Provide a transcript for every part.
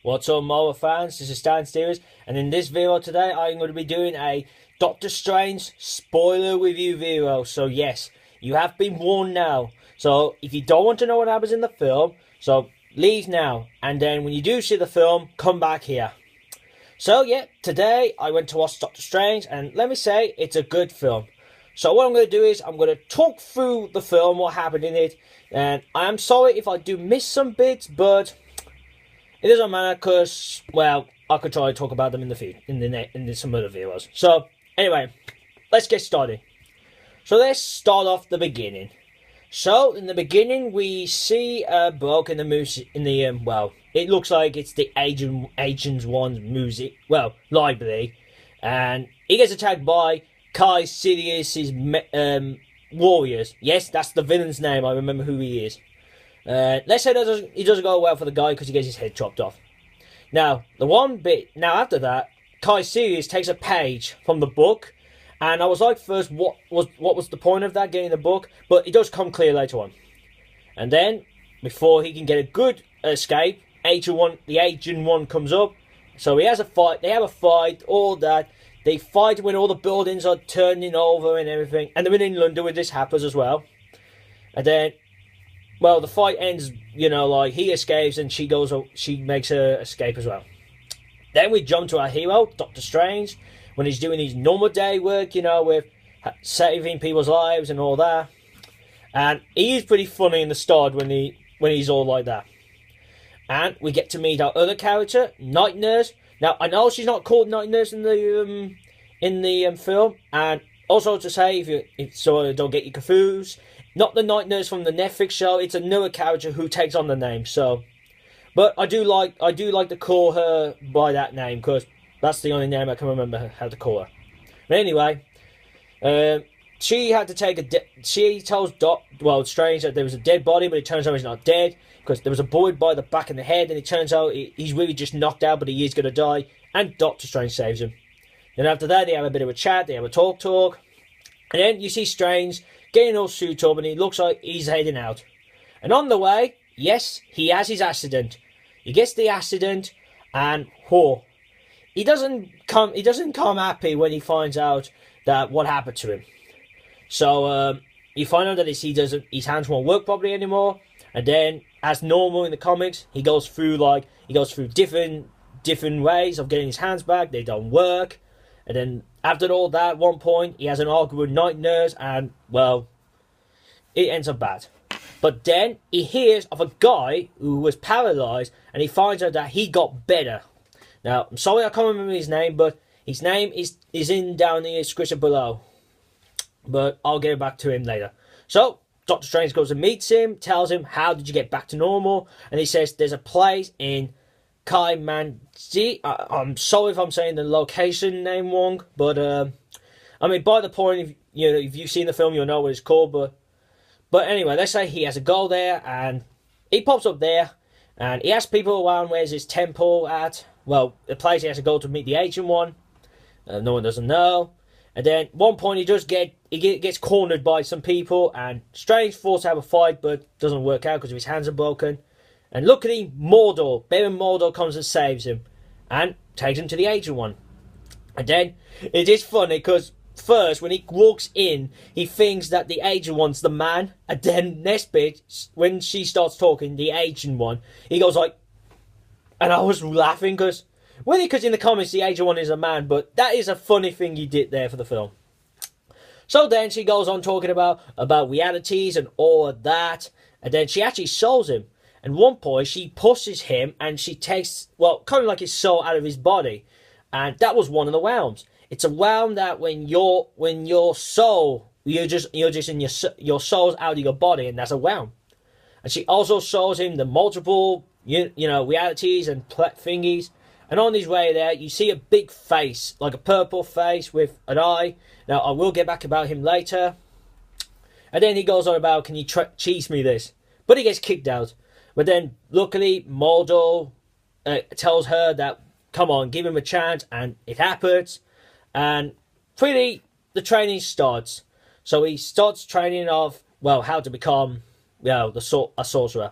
What's up, Marvel fans? This is Stan Steers, and in this video today, I'm going to be doing a Doctor Strange spoiler review video. So yes, you have been warned now. So if you don't want to know what happens in the film, so leave now, and then when you do see the film, come back here. So yeah, today I went to watch Doctor Strange, and let me say, it's a good film. So what I'm going to do is I'm going to talk through the film, what happened in it, and I am sorry if I do miss some bits, but it doesn't matter because, well, I could try to talk about them in the feed, in some other videos. So anyway, let's get started. So let's start off the beginning. So in the beginning, we see a book in the well, it looks like it's the Agent One's music, well, library, and he gets attacked by Kaecilius' warriors. Yes, that's the villain's name. I remember who he is. Let's say he doesn't go well for the guy because he gets his head chopped off. Now, after that, Kaecilius takes a page from the book, and I was like, first, what was the point of that, getting the book? But it does come clear later on. And then, before he can get a good escape, the Agent One comes up. So he has a fight, they have a fight, all that. They fight when all the buildings are turning over and everything. And they're in London when this happens as well. And then, well, the fight ends, like he escapes and she makes her escape as well. Then we jump to our hero, Doctor Strange, when he's doing his normal day work, with saving people's lives and all that. And he is pretty funny in the start when he's all like that. And we get to meet our other character, Night Nurse. Now, I know she's not called Night Nurse in the film, and also to say, so I don't get you confused, not the Night Nurse from the Netflix show. It's another character who takes on the name. So, but I do like to call her by that name because that's the only name I can remember how to call her. But anyway, she had to take she tells Strange that there was a dead body, but it turns out he's not dead because there was a bullet by the back of the head, and it turns out he's really just knocked out, but he is going to die, and Doctor Strange saves him. Then after that, they have a bit of a chat, they have a talk, and then you see Strange getting all suited up, and he looks like he's heading out. And on the way, yes, he has his accident. He gets the accident, and he doesn't come happy when he finds out that what happened to him. So you find out that his hands won't work properly anymore, and then, as normal in the comics, he goes through different ways of getting his hands back. They don't work, and then after all that, at one point he has an argument with Night Nurse, and well, it ends up bad. But then he hears of a guy who was paralyzed, and he finds out that he got better. Now, I'm sorry I can't remember his name, but his name is down in the description below. But I'll get back to him later. So, Doctor Strange goes and meets him, tells him, how did you get back to normal? And he says, there's a place in Kaimanji. I'm sorry if I'm saying the location name wrong, but, I mean, by the point, if you've seen the film, you'll know what it's called, but anyway, let's say he has a goal there, and he pops up there, and he asks people around where's his temple at. Well, the place he has to go to meet the Agent One. No one doesn't know. And then at one point he gets cornered by some people, and Strange forced to have a fight, but doesn't work out because his hands are broken. And luckily, Baron Mordo comes and saves him, and takes him to the Agent One. And then it is funny because first, when he walks in, he thinks that the Agent One's the man, and then next bit, when she starts talking, the Agent One, he goes like, and I was laughing because in the comics the Agent One is a man, but that is a funny thing he did there for the film. So then she goes on talking about realities and all of that, and then she actually shows him. At one point she pushes him and she takes, kind of like his soul out of his body, and that was one of the realms. It's a realm that when your soul, you're just in your soul's out of your body, and that's a realm. And she also shows him the multiple realities and thingies. And on his way there, you see a big face, like a purple face with an eye. Now, I will get back about him later. And then he goes on about, can you cheese me this? But he gets kicked out. But then, luckily, Mordo tells her that, come on, give him a chance. And it happens. And pretty, the training starts. So he starts training of, how to become, a sorcerer.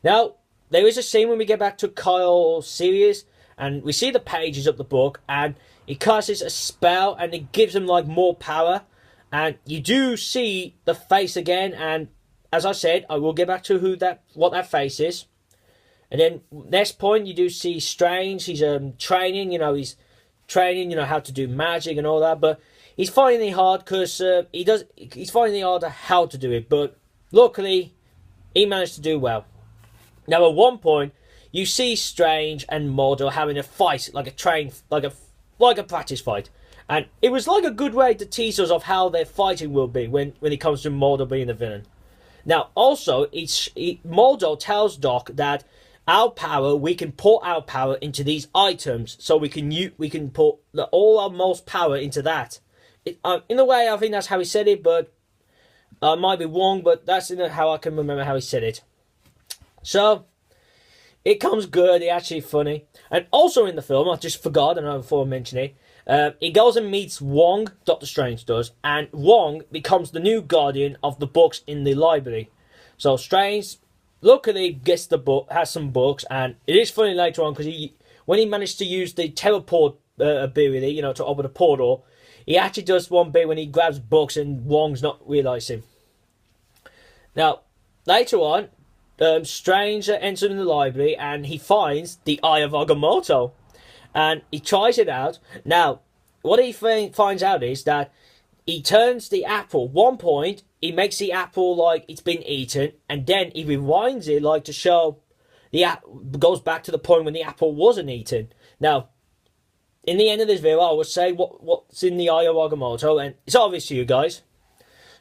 Now, there is a scene when we get back to Kaecilius, and we see the pages of the book, and he casts a spell, and it gives him like more power, and you do see the face again, and as I said, I will get back to what that face is. And then next point, you do see Strange. He's training. He's training. How to do magic and all that. But he's finding it hard because he's finding it hard how to do it. But luckily, he managed to do well. Now at one point, you see Strange and Mordo having a fight, like a practice fight. And it was like a good way to tease us of how their fighting will be when it comes to Mordo being the villain. Now also, Mordo tells Doc that our power, we can put our power into these items, so we can put all our most power into that. In a way, I think that's how he said it, but I might be wrong. But that's how I can remember how he said it. So it comes good. It's actually funny, and also in the film, I just forgot, and before I mention it, he goes and meets Wong. Doctor Strange does, and Wong becomes the new guardian of the books in the library. So Strange, luckily, gets the book, has some books, and it is funny later on because when he managed to use the teleport ability, to open a portal, he actually does one bit when he grabs books and Wong's not realising. Now, later on, Strange enters in the library and he finds the Eye of Agamotto, and he tries it out. Now, what he finds out is that he turns the apple. One point, he makes the apple like it's been eaten, and then he rewinds it like to show goes back to the point when the apple wasn't eaten. Now, in the end of this video, I will say what's in the Eye of Agamotto, and it's obvious to you guys.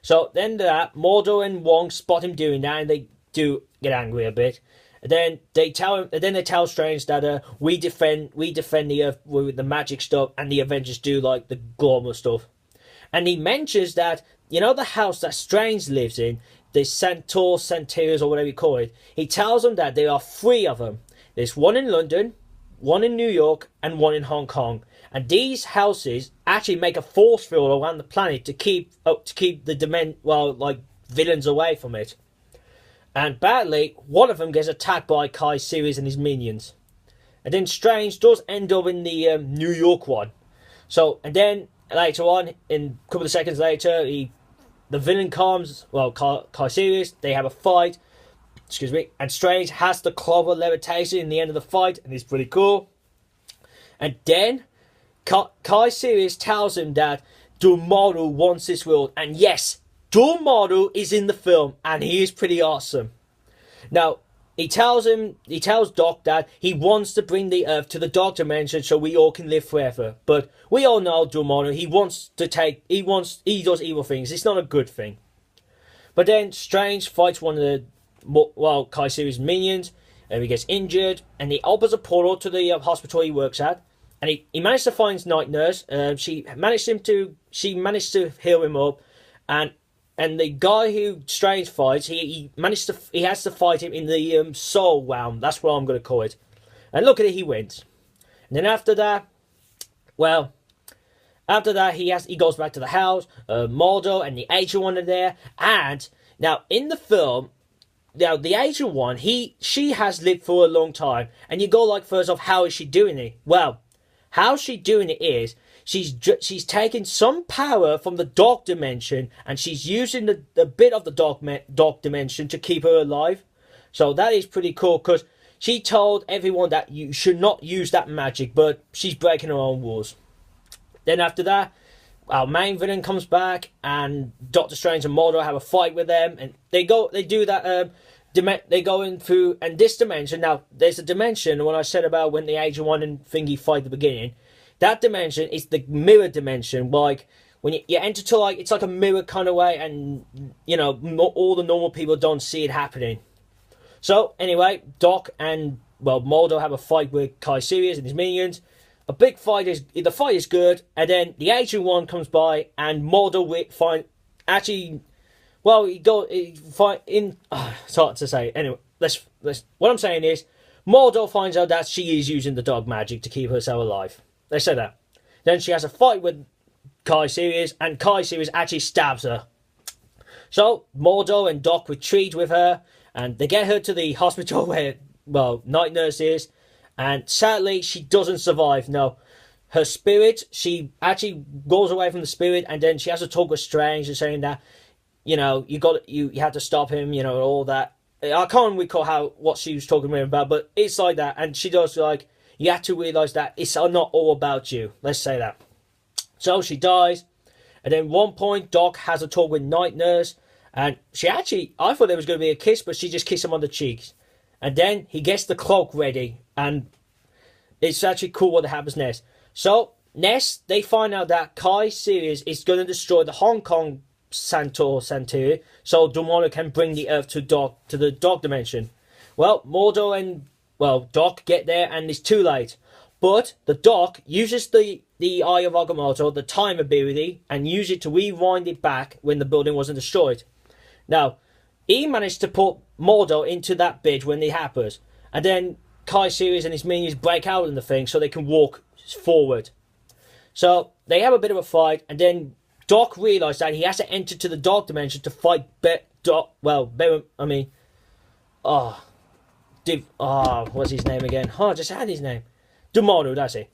So then that, Mordo and Wong spot him doing that, and they do get angry a bit. And then they tell Strange that we defend the Earth with the magic stuff, and the Avengers do like the glamour stuff. And he mentions that, the house that Strange lives in, the Centaurs, or whatever you call it, he tells them that there are 3 of them. There's one in London, one in New York, and one in Hong Kong. And these houses actually make a force field around the planet to keep the villains away from it. And badly, one of them gets attacked by Kaecilius and his minions. And then Strange does end up in the New York one. So, and then later on, in a couple of seconds later, the villain comes, Kaecilius, they have a fight, and Strange has the clover levitation in the end of the fight, and it's pretty cool. And then, Kaecilius tells him that Dormammu wants this world, and yes, Dormammu is in the film, and he is pretty awesome. Now, he tells Doc that he wants to bring the Earth to the dark dimension so we all can live forever. But we all know Dormammu, he does evil things. It's not a good thing. But then Strange fights one of the Kaecilius' minions, and he gets injured, and he opens a portal to the hospital he works at, and he managed to find Night Nurse. She managed to heal him up, and the guy who Strange fights, he has to fight him in the soul realm. That's what I'm going to call it. And look at it, he wins. And then after that, he goes back to the house. Mordo and the Asian one are there. And now in the film, the Asian one, she has lived for a long time. And you go like, first off, how is she doing it? Well, how she's doing it is, she's taking some power from the dark dimension, and she's using the bit of the dark dimension to keep her alive. So that is pretty cool, because she told everyone that you should not use that magic, but she's breaking her own rules. Then after that, our main villain comes back, and Doctor Strange and Mordo have a fight with them, and they go in through, and this dimension, now there's a dimension, when I said about when the Agent One and Thingy fight at the beginning, that dimension is the mirror dimension. Like when you enter to it's like a mirror kind of way, and not all the normal people don't see it happening. So anyway, Doc and Mordo have a fight with Kaecilius and his minions. A big fight the fight is good, and then the Agent One comes by, and Mordo it's hard to say. Anyway, let's. What I'm saying is, Mordo finds out that she is using the dog magic to keep herself alive. They say that. Then she has a fight with Kaecilius, and Kaecilius actually stabs her. So Mordo and Doc retreat with her, and they get her to the hospital where Night Nurse is, and sadly she doesn't survive. No, her spirit, she actually goes away from the spirit, and then she has to talk with Strange and saying that, you have to stop him, all that. I can't recall what she was talking to him about, but it's like that, and she does like, you have to realise that it's not all about you. Let's say that. So she dies, and then one point Doc has a talk with Night Nurse, and I thought there was going to be a kiss, but she just kissed him on the cheeks. And then he gets the cloak ready, and it's actually cool what happens next. So, next, they find out that Kaecilius is going to destroy the Hong Kong Santeria, so Dormammu can bring the Earth to the Dark Dimension. Well, Mordo and, Doc get there, and it's too late. But the Doc uses the Eye of Agamotto, the time ability, and use it to rewind it back when the building wasn't destroyed. Now, he managed to put Mordo into that bit when it happens, and then Kaecilius and his minions break out in the thing so they can walk forward. So they have a bit of a fight, and then Doc realizes that he has to enter to the Dark Dimension to fight what's his name again? I just had his name. Mordo, that's it.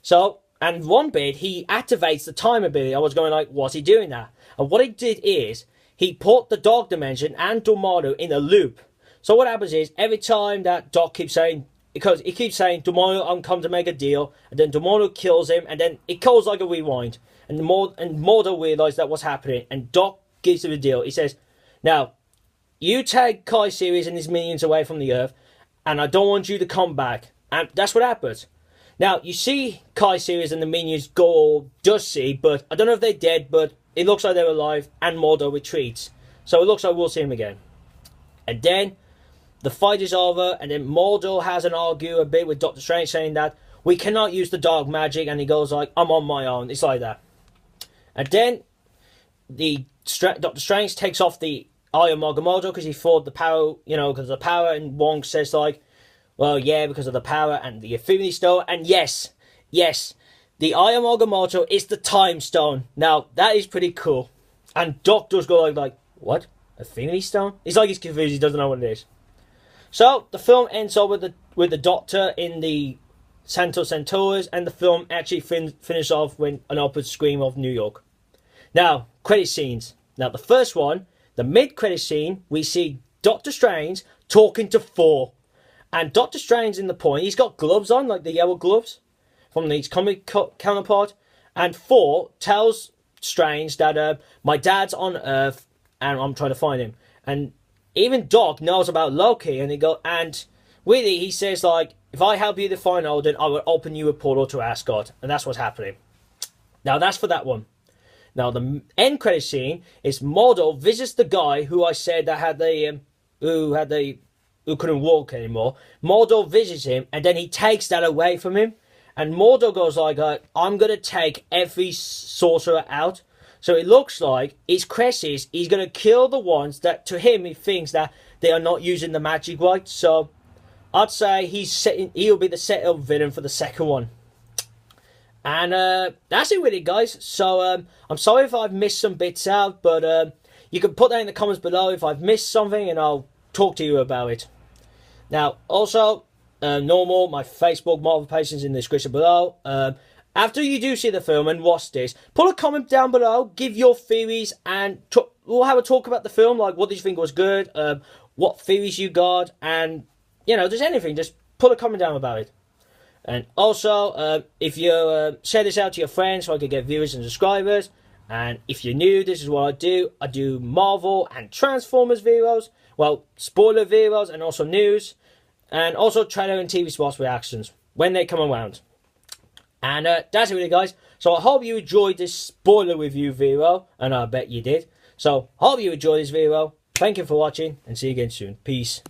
So, and one bit, he activates the time ability. I was going like, what's he doing that? And what he did is, he put the Dark Dimension and Dormammu in a loop. So what happens is, every time that Doc keeps saying, because he keeps saying, Dormammu, I'm come to make a deal, and then Dormammu kills him, and then it goes like a rewind. And Mordo realizes that what's happening, and Doc gives him a deal. He says, now, you take Kaecilius and his minions away from the Earth, and I don't want you to come back. And that's what happens. Now, you see Kaecilius and the minions go all dusty, but I don't know if they're dead, but it looks like they're alive, and Mordo retreats. So it looks like we'll see him again. And then, the fight is over, and then Mordo has an argue a bit with Doctor Strange, saying that we cannot use the dark magic, and he goes like, I'm on my own. It's like that. And then, Doctor Strange takes off the Eye of Agamotto, because he thought the power, because of the power, and Wong says like, well, yeah, because of the power and the Infinity Stone. And yes, the Eye of Agamotto is the Time Stone. Now, that is pretty cool. And Doc does go like, what? Infinity Stone? He's like, he's confused, he doesn't know what it is. So, the film ends up with the Doctor in the Santo Centaurs, and the film actually finishes off with an open screen of New York. Now, credit scenes. Now, the first one, the mid-credit scene, we see Doctor Strange talking to Thor. And Doctor Strange in the point, he's got gloves on, like the yellow gloves from his comic counterpart. And Thor tells Strange that my dad's on Earth and I'm trying to find him. And even Doc knows about Loki, and really he says like, if I help you to find Odin, I will open you a portal to Asgard. And that's what's happening. Now that's for that one. Now the end credit scene is Mordo visits the guy who I said that had who couldn't walk anymore. Mordo visits him, and then he takes that away from him. And Mordo goes like, I'm going to take every sorcerer out. So it looks like his quest is, he's going to kill the ones that, to him, he thinks that they are not using the magic right. So I'd say he'll be the set-up villain for the second one. And that's it really, guys. So I'm sorry if I've missed some bits out, but you can put that in the comments below if I've missed something, and I'll talk to you about it. Now, also, normal, my Facebook Marvel page is in the description below. After you do see the film and watch this, put a comment down below, give your theories, and we'll have a talk about the film, like what did you think was good, what theories you got, and, just anything, just put a comment down about it. And also, if you share this out to your friends so I can get viewers and subscribers, and if you're new, this is what I do Marvel and Transformers videos, spoiler videos, and also news, and also trailer and TV spots reactions when they come around. And that's it really, guys. So I hope you enjoyed this spoiler review video, and I bet you did. So hope you enjoyed this video. Thank you for watching, and see you again soon. Peace.